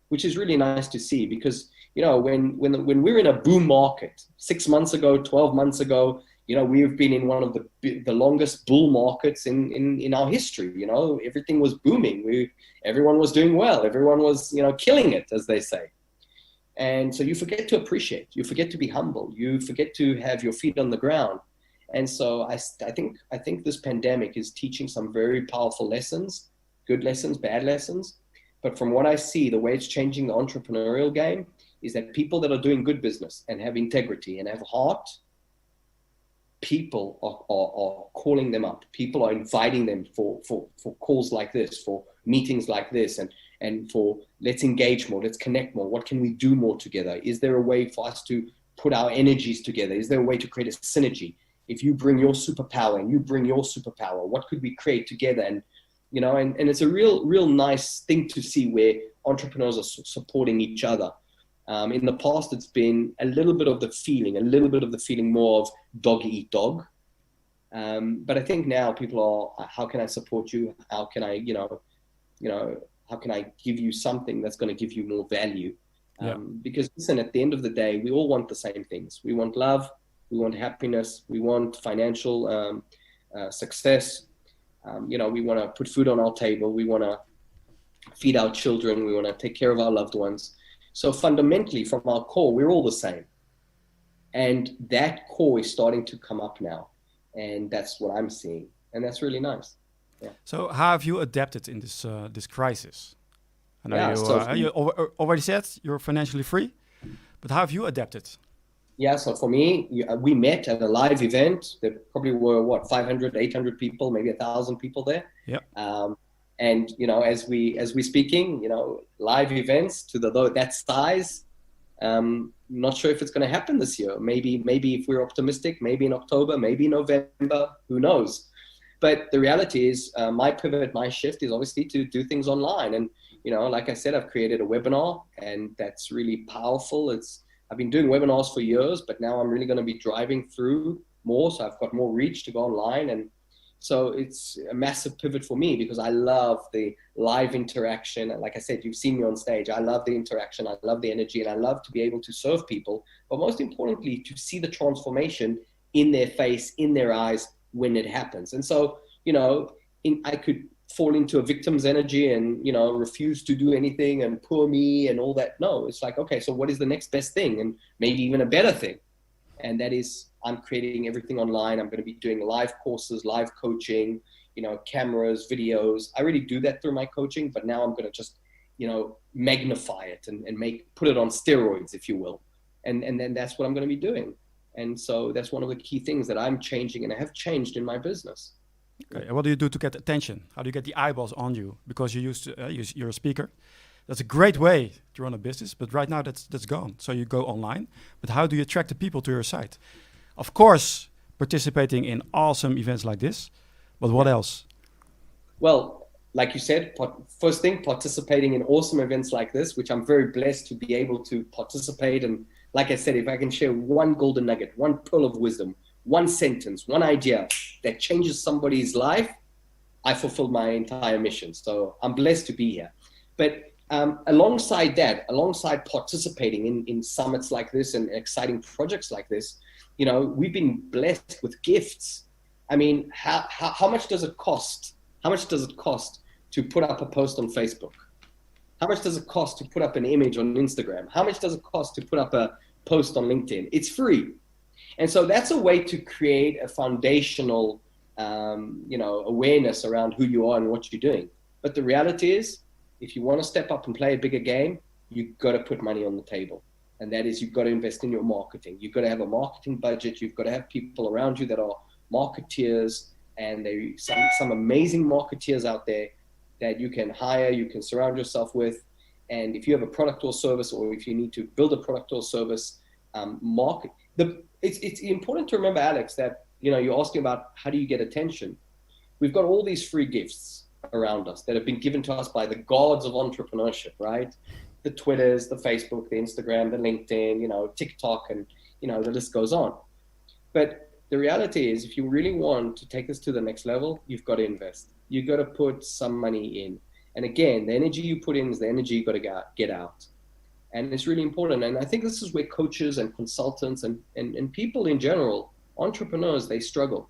which is really nice to see, because when we're in a boom market, 6 months ago, 12 months ago, we've been in one of the longest bull markets in our history. Everything was booming. Everyone was doing well. Everyone was, killing it, as they say. And so you forget to appreciate, you forget to be humble, you forget to have your feet on the ground. And so I think this pandemic is teaching some very powerful lessons, good lessons, bad lessons. But from what I see, the way it's changing the entrepreneurial game is that people that are doing good business and have integrity and have heart, people are calling them up. People are inviting them for calls like this, for meetings like this, and for let's engage more, let's connect more. What can we do more together? Is there a way for us to put our energies together? Is there a way to create a synergy? If you bring your superpower and you bring your superpower, what could we create together? And it's a real nice thing to see where entrepreneurs are supporting each other. In the past, it's been a little bit of the feeling more of dog eat dog. But I think now people are, how can I support you? How can I, how can I give you something that's going to give you more value? Because listen, at the end of the day, we all want the same things. We want love, we want happiness, we want financial success. We want to put food on our table. We want to feed our children. We want to take care of our loved ones. So fundamentally, from our core, we're all the same. And that core is starting to come up now. And that's what I'm seeing. And that's really nice. Yeah. So how have you adapted in this crisis? I know you already said you're financially free, but how have you adapted? Yeah, so for me, we met at a live event. There probably were 500, 800 people, maybe 1,000 people there. Yeah. And as we speaking, live events to that size, not sure if it's going to happen this year. Maybe if we're optimistic, maybe in October, maybe November, who knows? But the reality is, my pivot, my shift is obviously to do things online. And like I said, I've created a webinar, and that's really powerful. I've been doing webinars for years, but now I'm really going to be driving through more. So I've got more reach to go online. And so it's a massive pivot for me, because I love the live interaction. Like I said, you've seen me on stage. I love the interaction. I love the energy, and I love to be able to serve people. But most importantly, to see the transformation in their face, in their eyes when it happens. And so, I could fall into a victim's energy and, refuse to do anything and poor me and all that. No, it's like, okay, so what is the next best thing? And maybe even a better thing. And that is, I'm creating everything online. I'm going to be doing live courses, live coaching, cameras, videos. I already do that through my coaching, but now I'm going to just magnify it and put it on steroids, if you will. And then that's what I'm going to be doing. And so that's one of the key things that I'm changing and I have changed in my business. Okay. And what do you do to get attention? How do you get the eyeballs on you? Because you're a speaker. That's a great way to run a business, but right now that's gone. So you go online, but how do you attract the people to your site? Of course, participating in awesome events like this, but what else? Well, like you said, first thing, participating in awesome events like this, which I'm very blessed to be able to participate. And like I said, if I can share one golden nugget, one pearl of wisdom, one sentence, one idea that changes somebody's life, I fulfilled my entire mission. So I'm blessed to be here. But alongside participating in summits like this and exciting projects like this, we've been blessed with gifts. I mean, how much does it cost? How much does it cost to put up a post on Facebook? How much does it cost to put up an image on Instagram? How much does it cost to put up a post on LinkedIn? It's free. And so that's a way to create a foundational, awareness around who you are and what you're doing. But the reality is, if you want to step up and play a bigger game, you've got to put money on the table. And that is, you've got to invest in your marketing. You've got to have a marketing budget. You've got to have people around you that are marketeers, and there's some amazing marketeers out there that you can hire, you can surround yourself with. And if you have a product or service, or if you need to build a product or service, it's important to remember, Alex, that you're asking about how do you get attention. We've got all these free gifts around us that have been given to us by the gods of entrepreneurship, right? The Twitters, the Facebook, the Instagram, the LinkedIn, TikTok, and the list goes on. But the reality is, if you really want to take this to the next level, you've got to invest. You've got to put some money in. And again, the energy you put in is the energy you've got to get out. And it's really important. And I think this is where coaches and consultants and people in general, entrepreneurs, they struggle.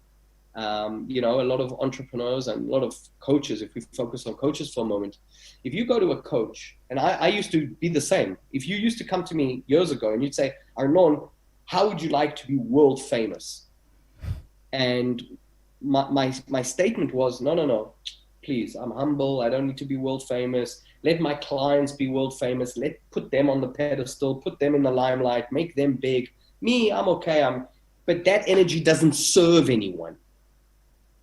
A lot of entrepreneurs and a lot of coaches, if we focus on coaches for a moment, if you go to a coach, and I used to be the same. If you used to come to me years ago and you'd say, Arnon, how would you like to be world famous? And my statement was, no, please, I'm humble. I don't need to be world famous. Let my clients be world famous. Put them on the pedestal, put them in the limelight, make them big. Me, I'm okay. But that energy doesn't serve anyone.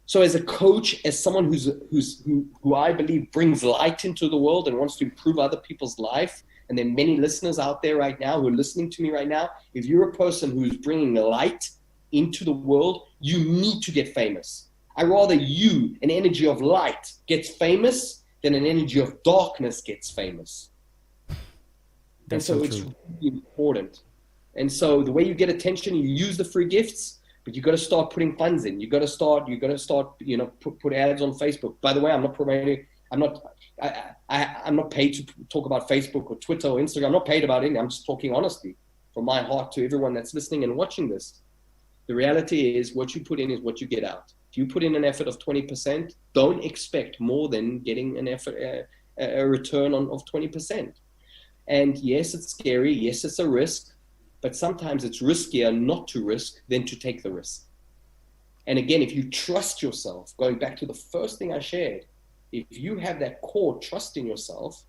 So as a coach, as someone who I believe brings light into the world and wants to improve other people's life, and there are many listeners out there right now who are listening to me right now, if you're a person who's bringing light into the world, you need to get famous. I rather you, an energy of light, gets famous than an energy of darkness gets famous. And so it's really important. And so the way you get attention, you use the free gifts, but you got to start putting funds in. You got to start, put ads on Facebook. By the way, I'm not promoting. I'm not paid to talk about Facebook or Twitter or Instagram. I'm not paid about it. I'm just talking honestly from my heart to everyone that's listening and watching this. The reality is, what you put in is what you get out. If you put in an effort of 20%, don't expect more than getting an effort, a return of 20%. And yes, it's scary. Yes, it's a risk. But sometimes it's riskier not to risk than to take the risk. And again, if you trust yourself, going back to the first thing I shared, if you have that core trust in yourself,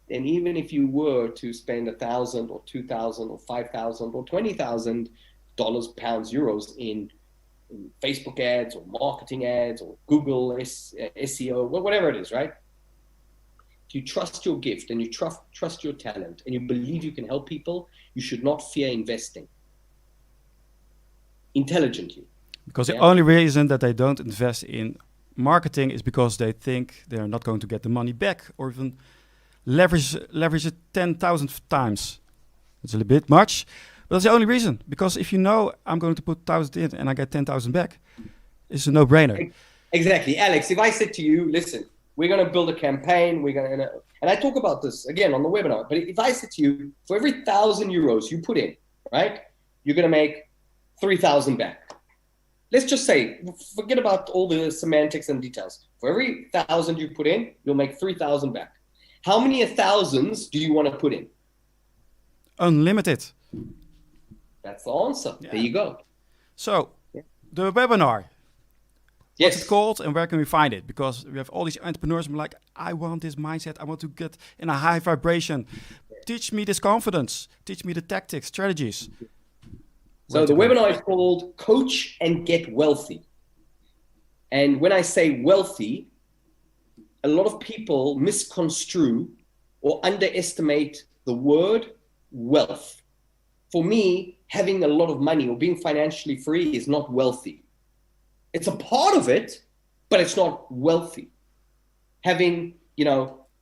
then even if you were to spend $1,000 or $2,000 or $5,000 or $20,000, pounds, euros in Facebook ads or marketing ads or Google SEO, whatever it is, right? If you trust your gift and you trust your talent and you believe you can help people, you should not fear investing intelligently. Because the only reason that they don't invest in marketing is because they think they're not going to get the money back, or even leverage it 10,000 times. It's a little bit much, but that's the only reason. Because if you know I'm going to put 1,000 in and I get 10,000 back, it's a no-brainer. Exactly. Alex, if I said to you, listen, we're going to build a campaign, and I talk about this again on the webinar, but if I said to you, for every 1,000 euros you put in, right, you're going to make 3,000 back. Let's just say, forget about all the semantics and details. For every 1,000 you put in, you'll make 3,000 back. How many thousands do you want to put in? Unlimited. That's the answer. Yeah. There you go. So, the webinar. What's it Yes. called and where can we find it? Because we have all these entrepreneurs who are like, I want this mindset. I want to get in a high vibration. Teach me this confidence. Teach me the tactics, strategies. So the webinar is called Coach and Get Wealthy. And when I say wealthy, a lot of people misconstrue or underestimate the word wealth. For me, having a lot of money or being financially free is not wealthy. It's a part of it, but it's not wealthy. Having,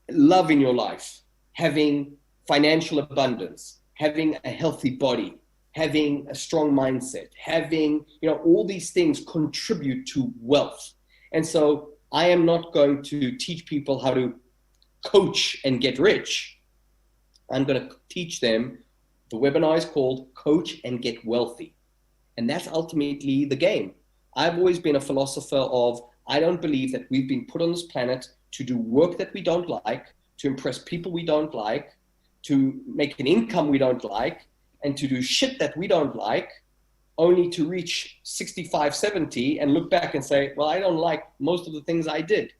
love in your life, having financial abundance, having a healthy body, having a strong mindset, having, all these things contribute to wealth. And so I am not going to teach people how to coach and get rich. I'm going to teach them. The webinar is called Coach and Get Wealthy. And that's ultimately the game. I've always been a philosopher of, I don't believe that we've been put on this planet to do work that we don't like, to impress people we don't like, to make an income we don't like, and to do shit that we don't like, only to reach 65, 70 and look back and say, well, I don't like most of the things I did.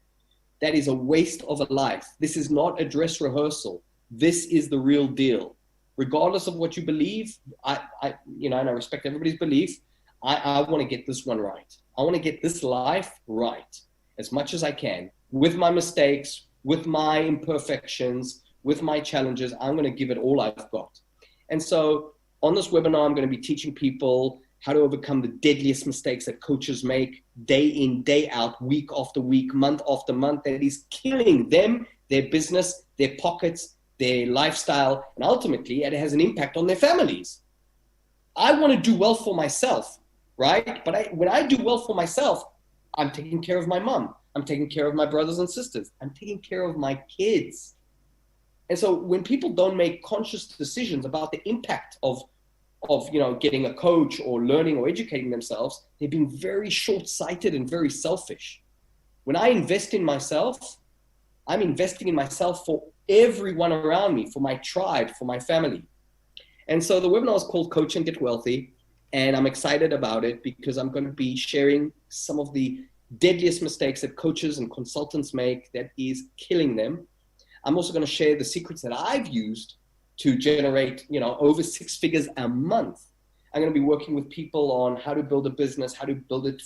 That is a waste of a life. This is not a dress rehearsal. This is the real deal. Regardless of what you believe, and I respect everybody's belief, I want to get this one right. I want to get this life right as much as I can, with my mistakes, with my imperfections, with my challenges. I'm going to give it all I've got. And so on this webinar, I'm going to be teaching people how to overcome the deadliest mistakes that coaches make day in, day out, week after week, month after month, that is killing them, their business, their pockets, their lifestyle, and ultimately it has an impact on their families. I want to do well for myself, right? But when I do well for myself, I'm taking care of my mom. I'm taking care of my brothers and sisters. I'm taking care of my kids. And so when people don't make conscious decisions about the impact of getting a coach or learning or educating themselves, they've been very short-sighted and very selfish. When I invest in myself, I'm investing in myself for everyone around me, for my tribe, for my family. And so the webinar is called Coach and Get Wealthy. And I'm excited about it because I'm going to be sharing some of the deadliest mistakes that coaches and consultants make that is killing them. I'm also going to share the secrets that I've used to generate, over 6 figures a month. I'm going to be working with people on how to build a business, how to build it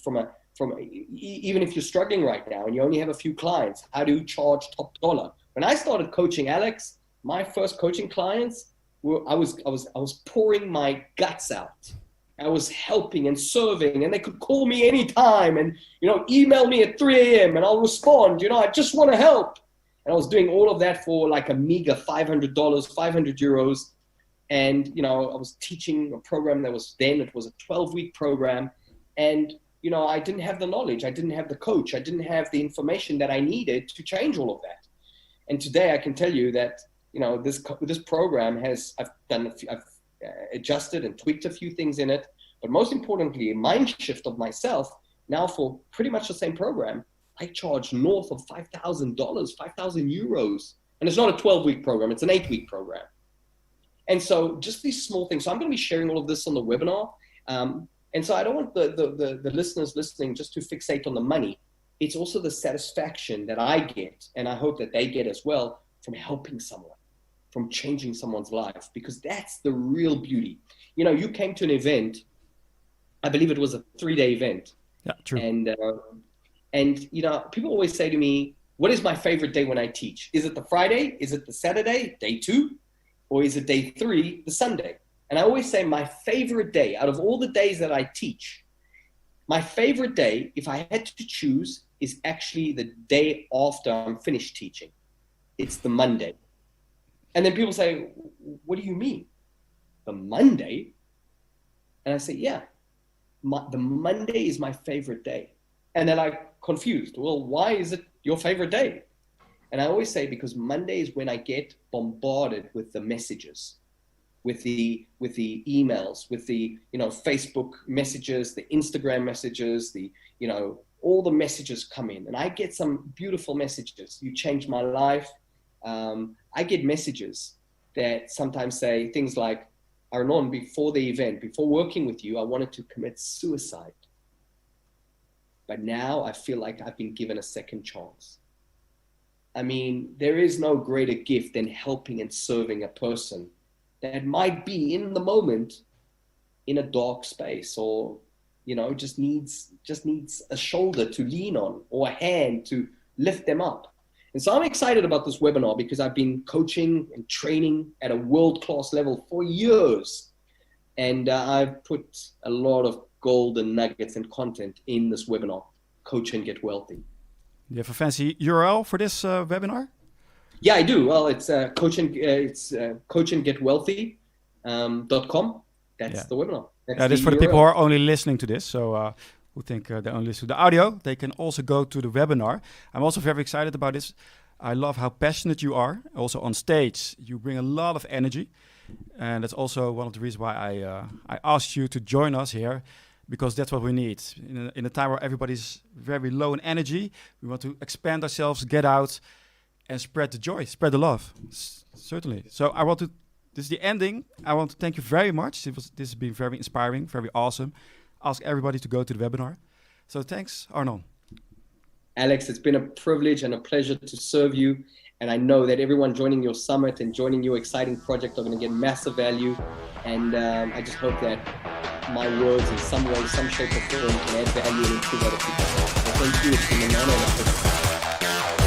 even if you're struggling right now and you only have a few clients, how to charge top dollar. When I started coaching Alex, my first coaching clients, I was pouring my guts out. I was helping and serving, and they could call me anytime and, email me at 3 a.m. and I'll respond, I just want to help. And I was doing all of that for like a meager $500, 500 euros. And, I was teaching a program it was a 12-week program. And, I didn't have the knowledge. I didn't have the coach. I didn't have the information that I needed to change all of that. And today I can tell you that, this program I've adjusted and tweaked a few things in it. But most importantly, a mind shift of myself. Now for pretty much the same program, I charge north of $5,000, 5,000 euros. And it's not a 12-week program, it's an 8-week program. And so just these small things. So I'm going to be sharing all of this on the webinar. And so I don't want the listeners listening just to fixate on the money. It's also the satisfaction that I get, and I hope that they get as well, from helping someone, from changing someone's life, because that's the real beauty. You came to an event, I believe it was a 3-day event. Yeah, true. And people always say to me, what is my favorite day when I teach? Is it the Friday? Is it the Saturday, day 2? Or is it day 3, the Sunday? And I always say my favorite day out of all the days that I teach, my favorite day, if I had to choose, is actually the day after I'm finished teaching. It's the Monday. And then people say, what do you mean? The Monday? And I say, yeah, the Monday is my favorite day. And then I'm confused. Well, why is it your favorite day? And I always say, because Monday is when I get bombarded with the messages, with the emails, with the, Facebook messages, the Instagram messages, all the messages come in. And I get some beautiful messages. You changed my life. I get messages that sometimes say things like, Arnon, before the event, before working with you, I wanted to commit suicide. but now I feel like I've been given a second chance. I mean, there is no greater gift than helping and serving a person that might be in the moment in a dark space, or, you know, just needs a shoulder to lean on or a hand to lift them up. And so I'm excited about this webinar because I've been coaching and training at a world-class level for years. And I've put a lot of golden nuggets and content in this webinar, Coach and Get Wealthy. Do you have a fancy URL for this webinar? Yeah, I do. Well, it's coachandgetwealthy.com. That's the webinar. That's for the people who are only listening to this. So who think they only listen to the audio, they can also go to the webinar. I'm also very excited about this. I love how passionate you are. Also on stage, you bring a lot of energy. And that's also one of the reasons why I asked you to join us here, because that's what we need. In a time where everybody's very low in energy, we want to expand ourselves, get out, and spread the joy, spread the love. Certainly. So this is the ending. I want to thank you very much. This has been very inspiring, very awesome. Ask everybody to go to the webinar. So thanks, Arnon. Alex, it's been a privilege and a pleasure to serve you. And I know that everyone joining your summit and joining your exciting project are going to get massive value. And I just hope that my words in some way, some shape or form can add value and improve other people's lives. So thank you. It's been an honor and a pleasure.